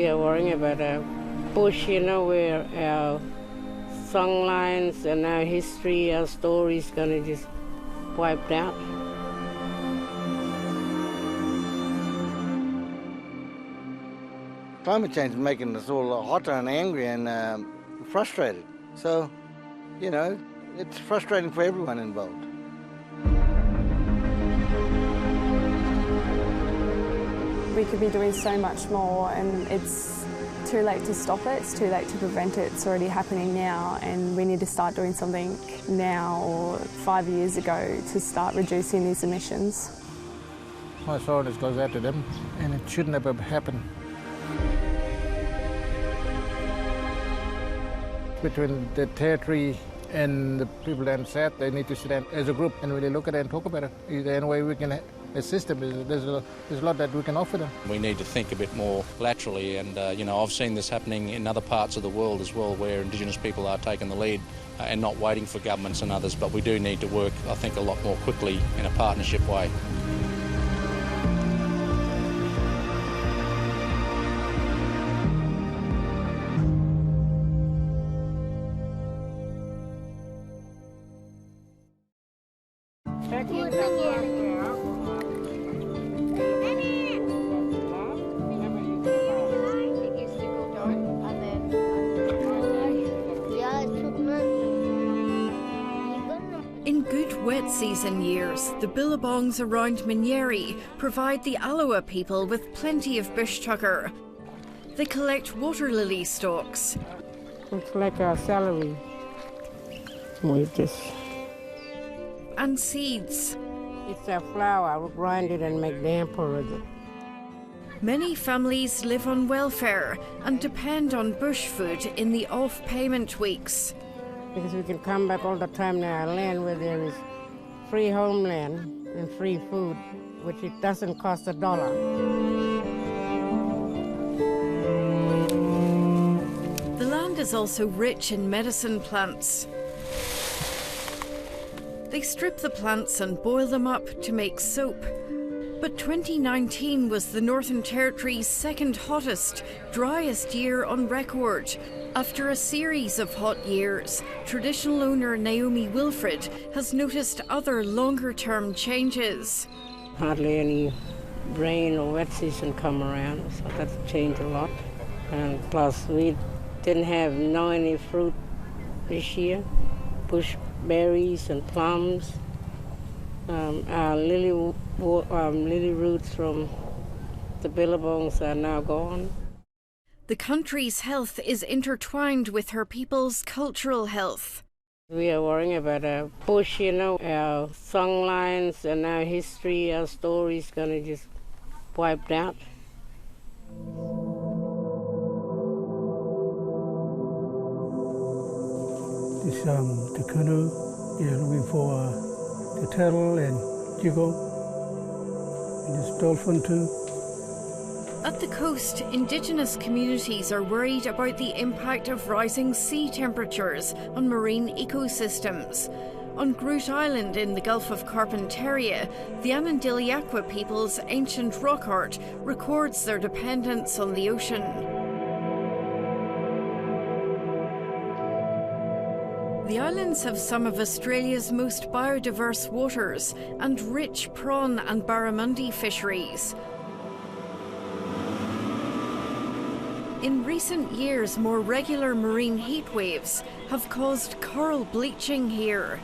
We are worrying about a bush, where our songlines and our history, our stories going to just wiped out. Climate change is making us all hotter and angry and frustrated. So, it's frustrating for everyone involved. We could be doing so much more, and it's too late to stop it, it's too late to prevent it. It's already happening now, and we need to start doing something now or 5 years ago to start reducing these emissions. My sorrow goes out to them, and it shouldn't have happened. Between the territory and the people down south, they need to sit down as a group and really look at it and talk about it. Is there any way we can assist them? There's a lot that we can offer them. We need to think a bit more laterally, and I've seen this happening in other parts of the world as well, where Indigenous people are taking the lead and not waiting for governments and others, but we do need to work, I think, a lot more quickly in a partnership way. In good wet season years, the billabongs around Minyeri provide the Alawa people with plenty of bush tucker. They collect water lily stalks. It's like our celery. And seeds. It's a flour. We grind it and make damper with it. Many families live on welfare and depend on bush food in the off-payment weeks. Because we can come back all the time to our land where there is free homeland and free food, which it doesn't cost $1. The land is also rich in medicine plants. They strip the plants and boil them up to make soap. But 2019 was the Northern Territory's second hottest, driest year on record. After a series of hot years, traditional owner Naomi Wilfred has noticed other longer-term changes. Hardly any rain or wet season come around, so that's changed a lot. And plus, we didn't have any fruit this year, bush berries and plums. Our lily roots from the billabongs are now gone. The country's health is intertwined with her people's cultural health. We are worrying about our bush, our songlines and our history, our stories going to just wiped out. This the canoe, looking for the turtle and jiggle, and this dolphin too. At the coast, Indigenous communities are worried about the impact of rising sea temperatures on marine ecosystems. On Groot Island in the Gulf of Carpentaria, the Anandiliaqua people's ancient rock art records their dependence on the ocean. The islands have some of Australia's most biodiverse waters and rich prawn and barramundi fisheries. In recent years, more regular marine heat waves have caused coral bleaching here.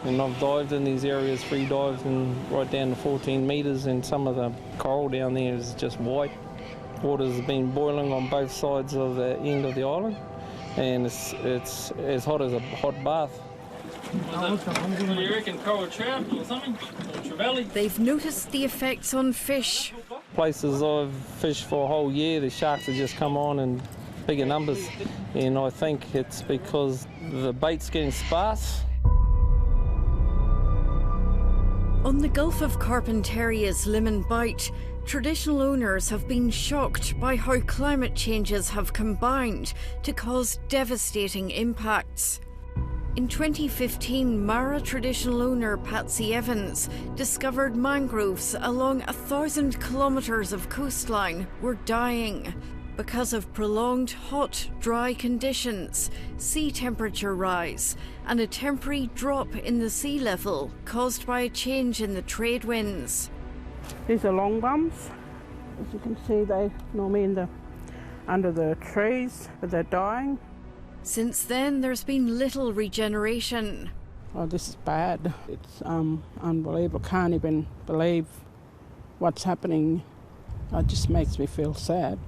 And I've dived in these areas, free dived and right down to 14 metres, and some of the coral down there is just white. Water's been boiling on both sides of the end of the island, and it's as hot as a hot bath. Do you reckon coral trout or something? Or trevally? They've noticed the effects on fish. Places I've fished for a whole year, the sharks have just come on in bigger numbers, and I think it's because the bait's getting sparse. On the Gulf of Carpentaria's Limon Bight, traditional owners have been shocked by how climate changes have combined to cause devastating impacts. In 2015, Mara traditional owner Patsy Evans discovered mangroves along 1,000 kilometres of coastline were dying. because of prolonged hot, dry conditions, sea temperature rise, and a temporary drop in the sea level caused by a change in the trade winds. These are long bums. As you can see, they normally under the trees, but they're dying. Since then, there's been little regeneration. Oh, this is bad. It's unbelievable. Can't even believe what's happening. It just makes me feel sad.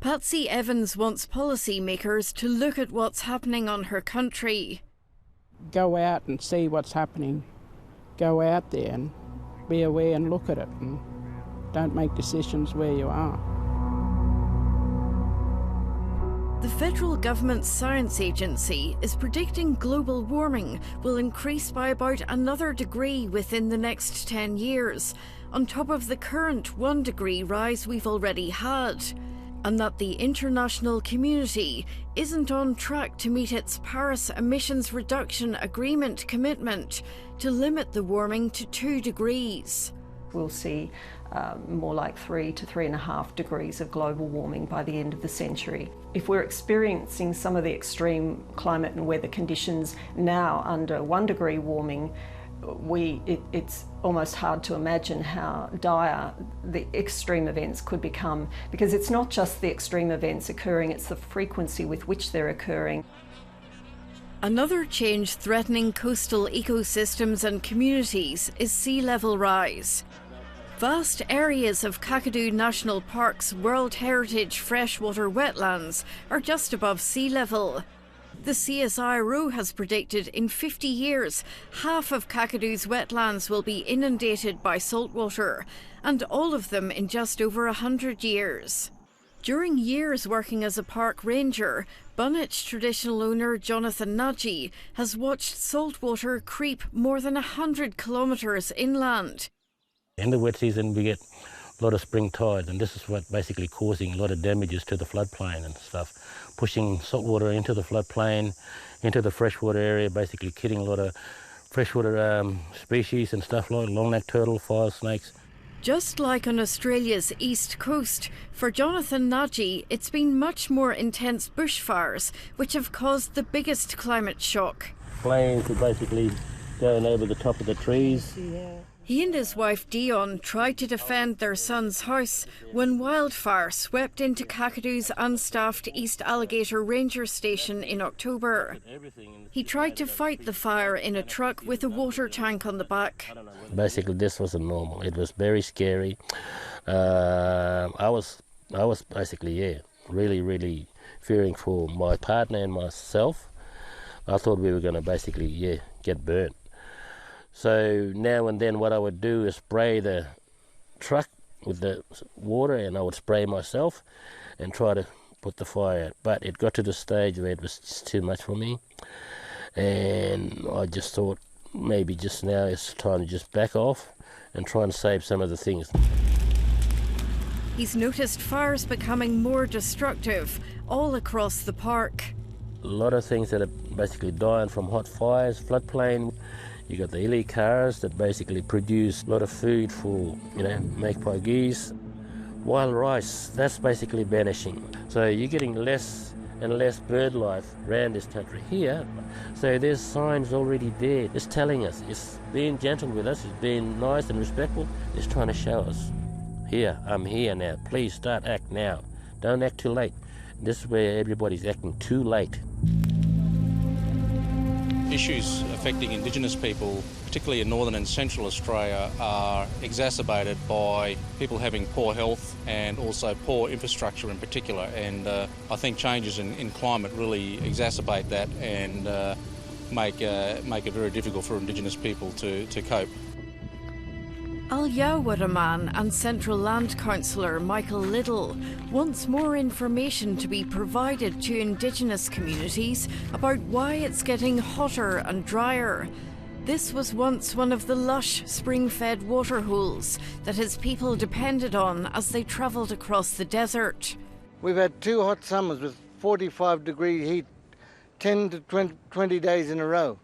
Patsy Evans wants policymakers to look at what's happening on her country. Go out and see what's happening. Go out there and be aware and look at it, and don't make decisions where you are. The federal government's science agency is predicting global warming will increase by about another degree within the next 10 years, on top of the current 1 degree rise we've already had, and that the international community isn't on track to meet its Paris emissions reduction agreement commitment to limit the warming to 2 degrees. We'll see more like 3 to 3.5 degrees of global warming by the end of the century. If we're experiencing some of the extreme climate and weather conditions now under 1 degree warming, it's almost hard to imagine how dire the extreme events could become, because it's not just the extreme events occurring, it's the frequency with which they're occurring. Another change threatening coastal ecosystems and communities is sea level rise. Vast areas of Kakadu National Park's World Heritage freshwater wetlands are just above sea level. The CSIRO has predicted in 50 years, half of Kakadu's wetlands will be inundated by saltwater, and all of them in just over 100 years. During years working as a park ranger, Bunitch traditional owner Jonathan Nagy has watched saltwater creep more than 100 kilometres inland. In the wet season we get a lot of spring tides, and this is what basically causing a lot of damages to the floodplain and stuff, pushing saltwater into the floodplain, into the freshwater area, basically killing a lot of freshwater species and stuff like longneck turtle, fire snakes. Just like on Australia's east coast, for Jonathan Nagy, it's been much more intense bushfires, which have caused the biggest climate shock. Planes are basically going over the top of the trees. He and his wife Dion tried to defend their son's house when wildfire swept into Kakadu's unstaffed East Alligator Ranger Station in October. He tried to fight the fire in a truck with a water tank on the back. Basically, this wasn't normal. It was very scary. I was basically, really fearing for my partner and myself. I thought we were going to basically, get burnt. So now and then what I would do is spray the truck with the water, and I would spray myself and try to put the fire out. But it got to the stage where it was just too much for me, and I just thought maybe just now it's time to just back off and try and save some of the things. He's noticed fires becoming more destructive all across the park. A lot of things that are basically dying from hot fires, floodplain. You got the illy cars that basically produce a lot of food for, magpie geese. Wild rice, that's basically vanishing. So you're getting less and less bird life around this country here. So there's signs already there. It's telling us, it's being gentle with us, it's being nice and respectful. It's trying to show us, here, I'm here now. Please start act now. Don't act too late. This is where everybody's acting too late. Issues affecting Indigenous people, particularly in northern and central Australia, are exacerbated by people having poor health and also poor infrastructure in particular. And I think changes in climate really exacerbate that and make it very difficult for Indigenous people to cope. Alyawaraman and Central Land Councillor Michael Liddle wants more information to be provided to Indigenous communities about why it's getting hotter and drier. This was once one of the lush spring-fed waterholes that his people depended on as they travelled across the desert. We've had 2 hot summers with 45-degree heat, 10 to 20 days in a row.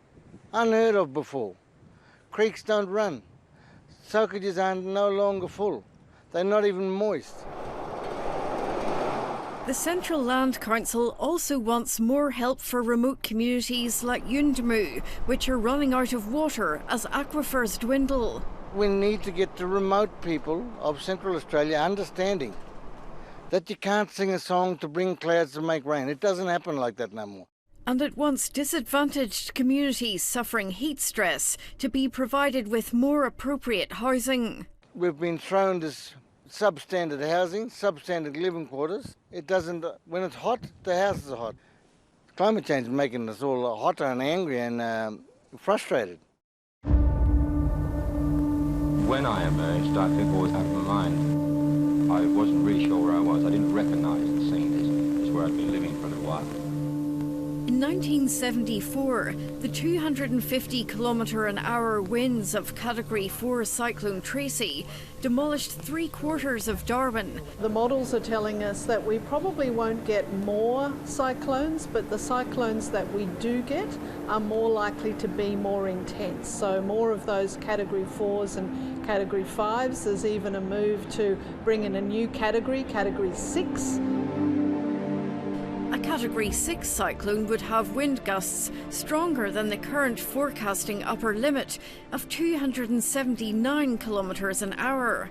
Unheard of before. Creeks don't run. Soakages are no longer full. They're not even moist. The Central Land Council also wants more help for remote communities like Yuendamu, which are running out of water as aquifers dwindle. We need to get the remote people of Central Australia understanding that you can't sing a song to bring clouds to make rain. It doesn't happen like that no more. And it wants disadvantaged communities suffering heat stress to be provided with more appropriate housing. We've been thrown this substandard housing, substandard living quarters. It doesn't, when it's hot, the houses are hot. Climate change is making us all hotter and angry and frustrated. When I emerged, I think I was out of my mind. I wasn't really sure where I was. I didn't recognise the scene as where I'd been living for a little while. In 1974, the 250-kilometre-an-hour winds of Category 4 Cyclone Tracy demolished 3/4 of Darwin. The models are telling us that we probably won't get more cyclones, but the cyclones that we do get are more likely to be more intense. So more of those Category 4s and Category 5s. There's even a move to bring in a new category, Category 6. A Category 6 cyclone would have wind gusts stronger than the current forecasting upper limit of 279 kilometres an hour.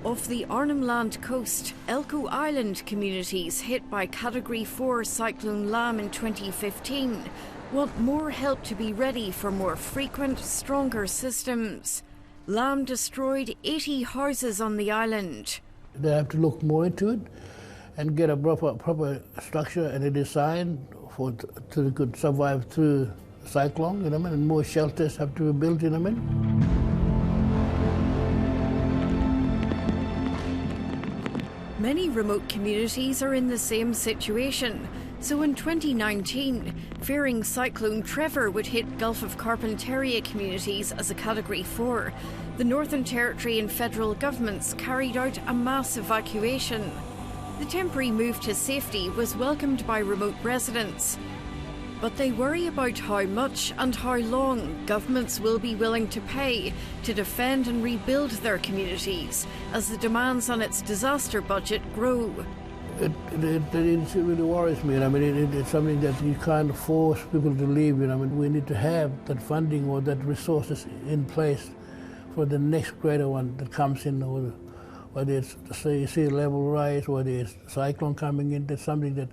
Off the Arnhem Land coast, Elcho Island communities hit by Category 4 Cyclone Lam in 2015 want more help to be ready for more frequent, stronger systems. Lam destroyed 80 houses on the island. They have to look more into it and get a proper structure and a design so they could survive through the cyclone, you know what I mean? And more shelters have to be built, you know what I mean? Many remote communities are in the same situation. So in 2019, fearing Cyclone Trevor would hit Gulf of Carpentaria communities as a Category 4, the Northern Territory and federal governments carried out a mass evacuation. The temporary move to safety was welcomed by remote residents. But they worry about how much and how long governments will be willing to pay to defend and rebuild their communities as the demands on its disaster budget grow. It really worries me. I mean, it's something that you can't force people to leave. You know, I mean, we need to have that funding or that resources in place for the next greater one that comes in, or whether it's sea level rise, whether it's cyclone coming in. That's something that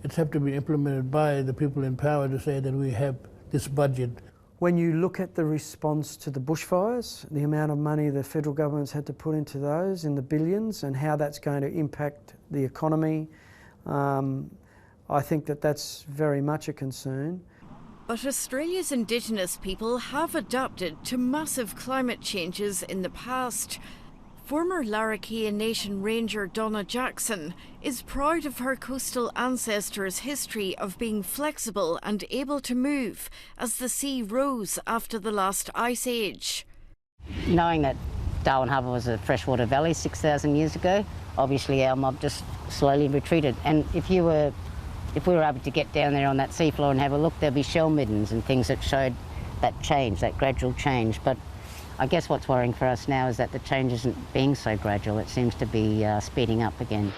it's have to be implemented by the people in power to say that we have this budget. When you look at the response to the bushfires, the amount of money the federal government's had to put into those in the billions and how that's going to impact the economy, I think that that's very much a concern. But Australia's Indigenous people have adapted to massive climate changes in the past. Former Larrakia Nation Ranger Donna Jackson is proud of her coastal ancestors' history of being flexible and able to move as the sea rose after the last ice age. Knowing that Darwin Harbour was a freshwater valley 6,000 years ago, obviously our mob just slowly retreated. And if we were able to get down there on that seafloor and have a look, there'd be shell middens and things that showed that change, that gradual change. But I guess what's worrying for us now is that the change isn't being so gradual. It seems to be speeding up again.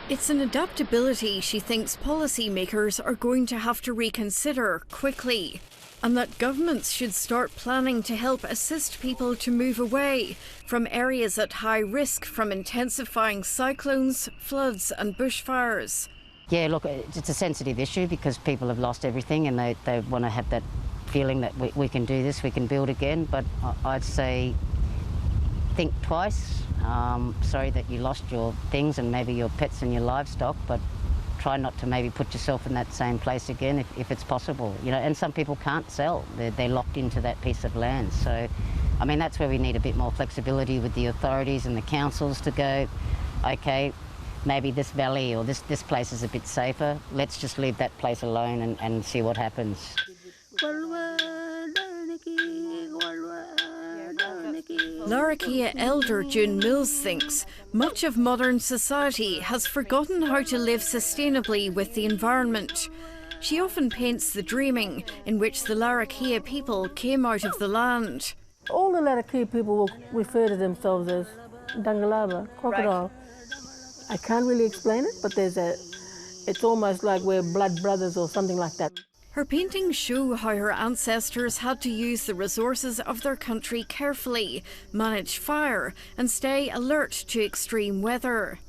It's an adaptability she thinks policymakers are going to have to reconsider quickly, and that governments should start planning to help assist people to move away from areas at high risk from intensifying cyclones, floods and bushfires. Yeah, look, it's a sensitive issue because people have lost everything and they want to have that feeling that we can do this, we can build again. But I'd say think twice. Sorry that you lost your things and maybe your pets and your livestock, but try not to maybe put yourself in that same place again if it's possible. You know, and some people can't sell. They're locked into that piece of land. So, I mean, that's where we need a bit more flexibility with the authorities and the councils to go, okay, maybe this valley or this place is a bit safer. Let's just leave that place alone and see what happens. Larrakia elder June Mills thinks much of modern society has forgotten how to live sustainably with the environment. She often paints the dreaming in which the Larrakia people came out of the land. All the Larrakia people will refer to themselves as Dangalaba, crocodile. Right. I can't really explain it, but it's almost like we're blood brothers or something like that. Her paintings show how her ancestors had to use the resources of their country carefully, manage fire and stay alert to extreme weather.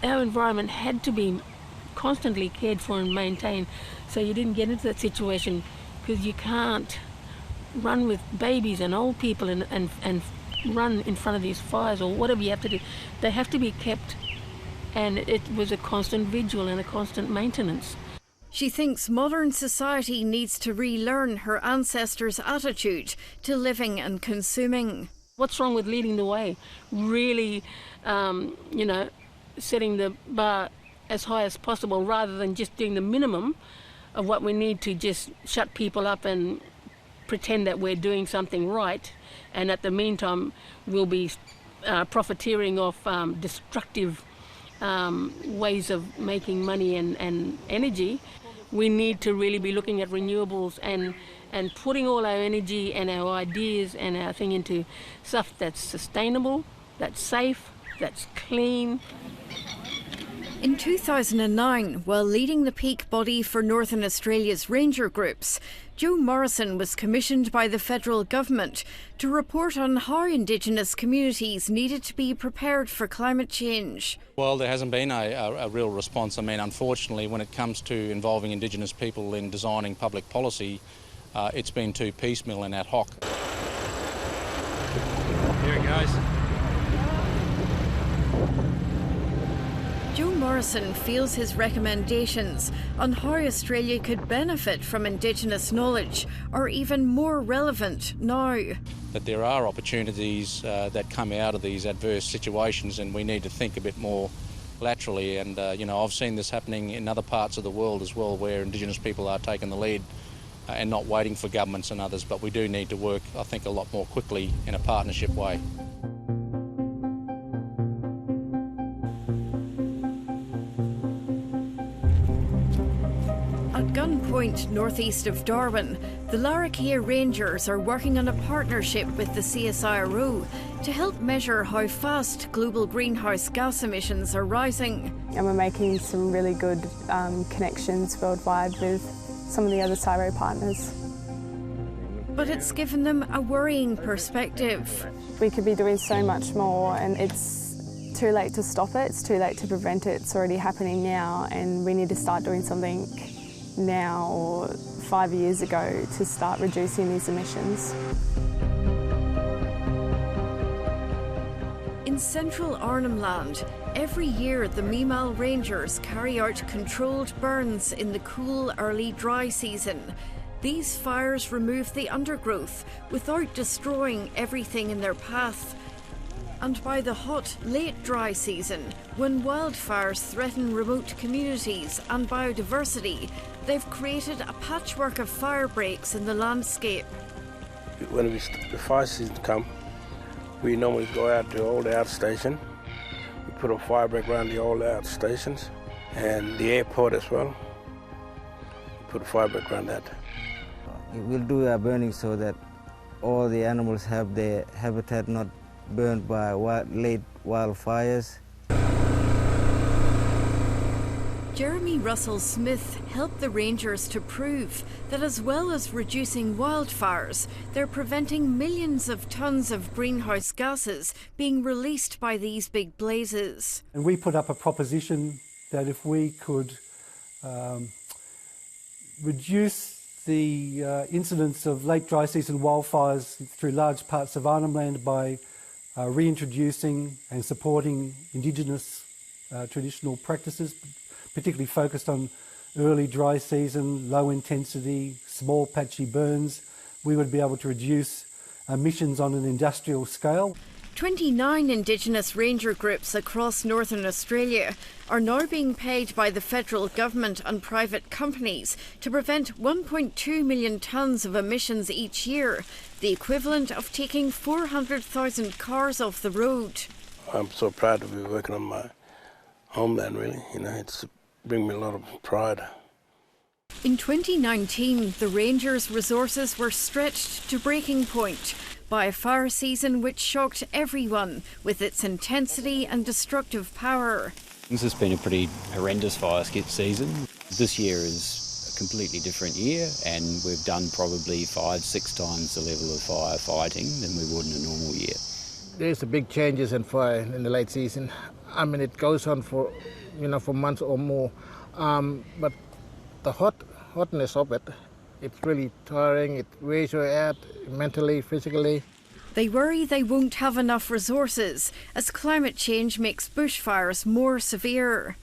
Our environment had to be constantly cared for and maintained, so you didn't get into that situation, because you can't run with babies and old people and run in front of these fires or whatever you have to do. They have to be kept, and it was a constant vigil and a constant maintenance. She thinks modern society needs to relearn her ancestors' attitude to living and consuming. What's wrong with leading the way? Really, setting the bar as high as possible rather than just doing the minimum of what we need to just shut people up and pretend that we're doing something right, and at the meantime we'll be profiteering off destructive ways of making money and energy. We need to really be looking at renewables and putting all our energy and our ideas and our thing into stuff that's sustainable, that's safe, that's clean. In 2009, while leading the peak body for Northern Australia's ranger groups, Joe Morrison was commissioned by the federal government to report on how Indigenous communities needed to be prepared for climate change. Well, there hasn't been a real response. I mean, unfortunately, when it comes to involving Indigenous people in designing public policy, it's been too piecemeal and ad hoc. Here it goes. Joe Morrison feels his recommendations on how Australia could benefit from Indigenous knowledge are even more relevant now. That there are opportunities that come out of these adverse situations, and we need to think a bit more laterally. And, I've seen this happening in other parts of the world as well, where Indigenous people are taking the lead and not waiting for governments and others. But we do need to work, I think, a lot more quickly in a partnership way. Point northeast of Darwin, the Larrakia Rangers are working on a partnership with the CSIRO to help measure how fast global greenhouse gas emissions are rising. And we're making some really good connections worldwide with some of the other CSIRO partners. But it's given them a worrying perspective. We could be doing so much more, and it's too late to stop it, it's too late to prevent it. It's already happening now, and we need to start doing something now or 5 years ago to start reducing these emissions. In central Arnhem Land, every year the Mimal Rangers carry out controlled burns in the cool early dry season. These fires remove the undergrowth without destroying everything in their path. And by the hot, late dry season, when wildfires threaten remote communities and biodiversity, they've created a patchwork of fire breaks in the landscape. When the fire season comes, we normally go out to all the outstation. We put a fire break around the all the outstations and the airport as well. We put a fire break around that. We'll do our burning so that all the animals have their habitat not burned by late wildfires. Jeremy Russell-Smith helped the Rangers to prove that as well as reducing wildfires, they're preventing millions of tonnes of greenhouse gases being released by these big blazes. And we put up a proposition that if we could reduce the incidence of late dry season wildfires through large parts of Arnhem Land by reintroducing and supporting Indigenous traditional practices, particularly focused on early dry season, low intensity, small patchy burns, we would be able to reduce emissions on an industrial scale. 29 Indigenous ranger groups across Northern Australia are now being paid by the federal government and private companies to prevent 1.2 million tonnes of emissions each year, the equivalent of taking 400,000 cars off the road. I'm so proud to be working on my homeland, really. It's bring me a lot of pride. In 2019, the Rangers' resources were stretched to breaking point, by a fire season which shocked everyone with its intensity and destructive power. This has been a pretty horrendous fire season. This year is a completely different year, and we've done probably 5-6 times the level of firefighting than we would in a normal year. There's a big changes in fire in the late season. I mean, it goes on for, for months or more. But the hotness of it, it's really tiring. It wears you out mentally, physically. They worry they won't have enough resources as climate change makes bushfires more severe.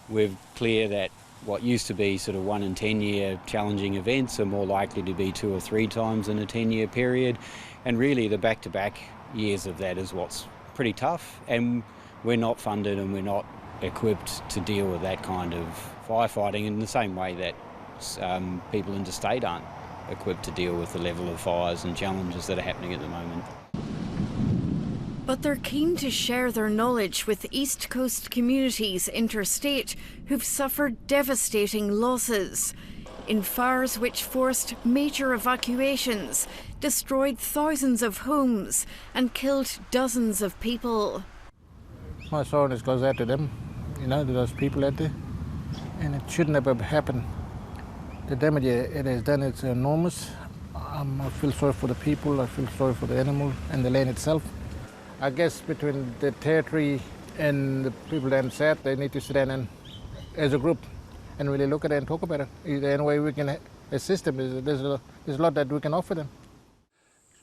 We're clear that what used to be sort of 1 in 10 year challenging events are more likely to be 2 or 3 times in a 10-year period. And really the back-to-back years of that is what's pretty tough. And we're not funded and we're not equipped to deal with that kind of firefighting in the same way that people interstate aren't equipped to deal with the level of fires and challenges that are happening at the moment. But they're keen to share their knowledge with East Coast communities interstate who've suffered devastating losses in fires which forced major evacuations, destroyed thousands of homes and killed dozens of people. My sorrowness goes out to them, to those people out there, and it shouldn't have happened. The damage it has done is enormous. I feel sorry for the people, I feel sorry for the animal and the land itself. I guess between the territory and the people down south, they need to sit down and, as a group and really look at it and talk about it. Is there any way we can assist them? There's a lot that we can offer them.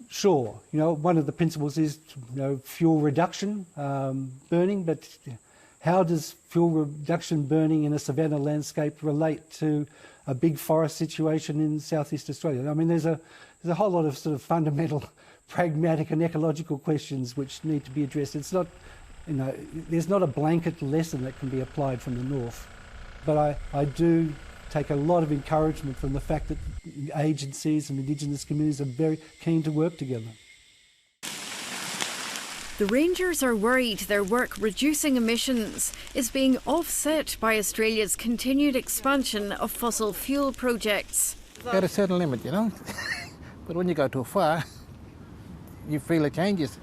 Sure, one of the principles is fuel reduction, burning, but how does fuel reduction burning in a savanna landscape relate to a big forest situation in Southeast Australia? I mean, there's a whole lot of sort of fundamental pragmatic and ecological questions which need to be addressed. It's not, there's not a blanket lesson that can be applied from the north. But I do take a lot of encouragement from the fact that agencies and Indigenous communities are very keen to work together. The Rangers are worried their work reducing emissions is being offset by Australia's continued expansion of fossil fuel projects. At a certain limit, But when you go too far, you feel it changes,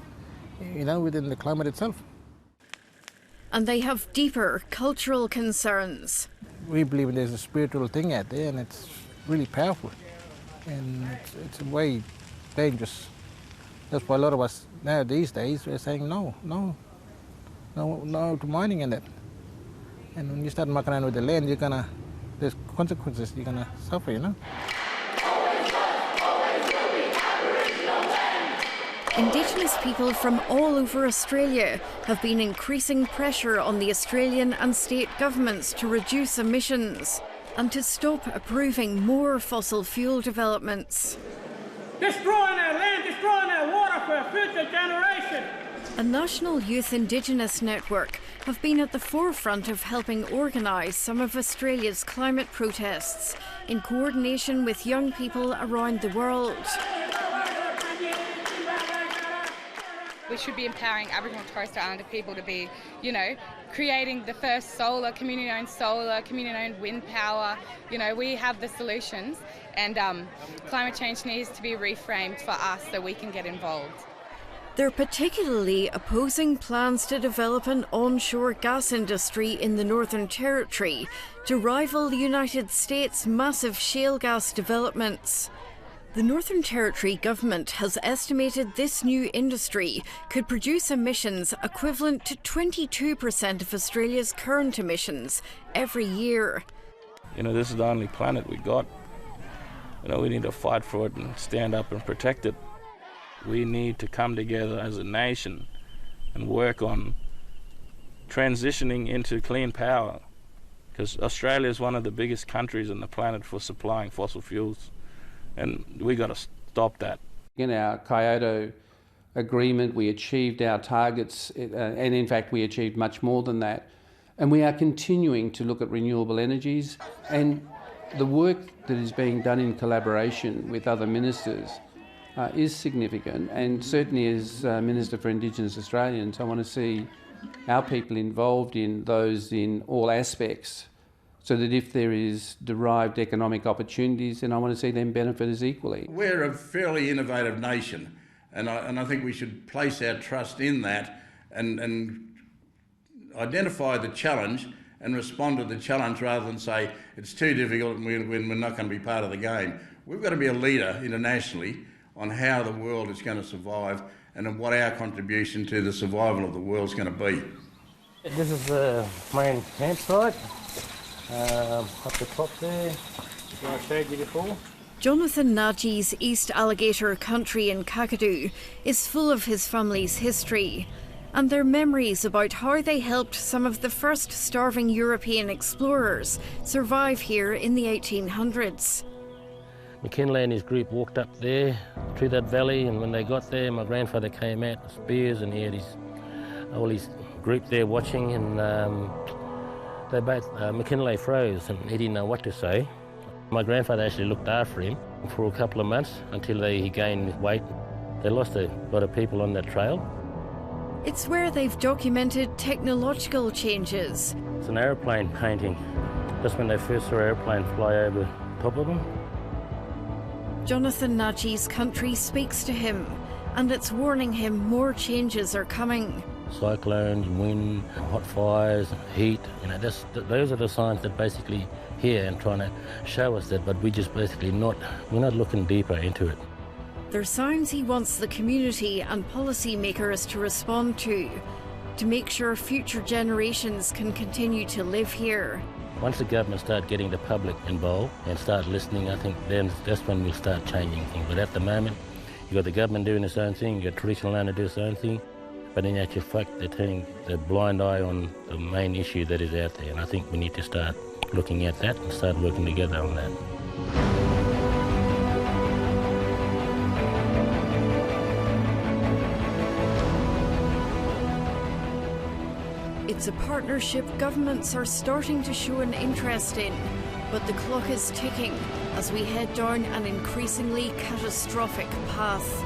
within the climate itself. And they have deeper cultural concerns. We believe there's a spiritual thing out there, and it's really powerful, and it's way dangerous. That's why a lot of us now these days we're saying no to mining and that. And when you start mucking around with the land, there's consequences. You're gonna suffer, Indigenous people from all over Australia have been increasing pressure on the Australian and state governments to reduce emissions and to stop approving more fossil fuel developments. Destroying our land, destroying our water for our future generation. A national youth Indigenous network have been at the forefront of helping organise some of Australia's climate protests in coordination with young people around the world. We should be empowering Aboriginal and Torres Strait Islander people to be, creating the first community-owned wind power. We have the solutions, and climate change needs to be reframed for us so we can get involved. They're particularly opposing plans to develop an onshore gas industry in the Northern Territory to rival the United States' massive shale gas developments. The Northern Territory government has estimated this new industry could produce emissions equivalent to 22% of Australia's current emissions every year. This is the only planet we got. We need to fight for it and stand up and protect it. We need to come together as a nation and work on transitioning into clean power, because Australia is one of the biggest countries on the planet for supplying fossil fuels. And we got to stop that. In our Kyoto Agreement, we achieved our targets, and in fact, we achieved much more than that. And we are continuing to look at renewable energies, and the work that is being done in collaboration with other ministers is significant. And certainly as Minister for Indigenous Australians, I want to see our people involved in those in all aspects, so that if there is derived economic opportunities, then I want to see them benefit as equally. We're a fairly innovative nation. And I think we should place our trust in that and identify the challenge and respond to the challenge rather than say it's too difficult and we're not going to be part of the game. We've got to be a leader internationally on how the world is going to survive and what our contribution to the survival of the world is going to be. This is the main campsite, up the top there, I showed you before. Jonathan Naji's East Alligator country in Kakadu is full of his family's history and their memories about how they helped some of the first starving European explorers survive here in the 1800s. McKinley and his group walked up there through that valley, and when they got there, my grandfather came out with spears, and he had all his group there watching, and they both, McKinley froze and he didn't know what to say. My grandfather actually looked after him for a couple of months until he gained weight. They lost a lot of people on that trail. It's where they've documented technological changes. It's an aeroplane painting. That's when they first saw an aeroplane fly over top of them. Jonathan Naji's country speaks to him, and it's warning him more changes are coming. Cyclones, wind, hot fires, heat, those are the signs that basically here and trying to show us that, but we just basically we're not looking deeper into it. They're signs he wants the community and policymakers to respond to make sure future generations can continue to live here. Once the government start getting the public involved and start listening, I think then that's when we'll start changing things. But at the moment, you've got the government doing its own thing, you've got traditional land to do its own thing, but in actual fact, they're turning the blind eye on the main issue that is out there. And I think we need to start looking at that and start working together on that. It's a partnership governments are starting to show an interest in, but the clock is ticking as we head down an increasingly catastrophic path.